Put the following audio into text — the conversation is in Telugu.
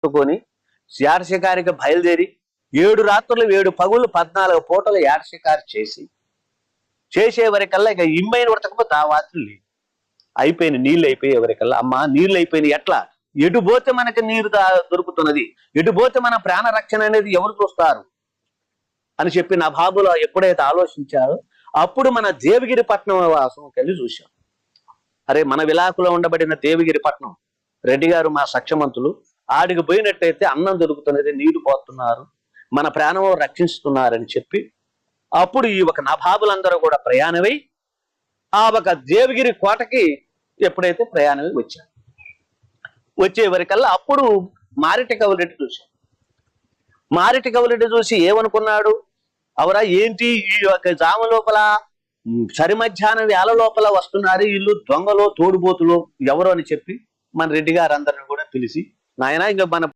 ఎత్తుకొని ఏట షికారికి బయలుదేరి 7 రాత్రులు 7 పగులు 14 పూటలు ఏట షికారు చేసే వరకల్లా ఇక ఇమ్మైన ఉడతకపోతే ఆ రాత్రి అయిపోయిన నీళ్ళు అయిపోయే వరకల్లా అమ్మ నీళ్ళు అయిపోయినాయి, ఎట్లా ఎటు పోతే మనకి నీరు దొరుకుతున్నది, ఎటు పోతే మన ప్రాణ రక్షణ అనేది ఎవరు చూస్తారు అని చెప్పి నా బాబులో ఎప్పుడైతే ఆలోచించారో అప్పుడు మన దేవగిరి పట్నం వాసంకి వెళ్ళి చూశాం. అరే మన విలాకులో ఉండబడిన దేవగిరి పట్నం రెడ్డి గారు మా సక్షమంతులు, ఆడికి పోయినట్టయితే అన్నం దొరుకుతున్నది, నీరు పోతున్నారు, మన ప్రాణం రక్షిస్తున్నారని చెప్పి అప్పుడు ఈ ఒక నవాబులందరూ కూడా ప్రయాణమై ఆ ఒక దేవగిరి కోటకి ఎప్పుడైతే ప్రయాణమై వచ్చే వరకల్లా అప్పుడు మారెటి కవులరెడ్డి చూశాం. మారెటి కవులరెడ్డి చూసి ఏమనుకున్నాడు, అవరా ఏంటి ఈ యొక్క జామ లోపల సరి మధ్యాహ్నం వేళ లోపల వస్తున్నారు వీళ్ళు దొంగలో తోడుబోతులు ఎవరు అని చెప్పి మన రెడ్డి గారు అందరిని కూడా పిలిచి, నాయన ఇంకా మన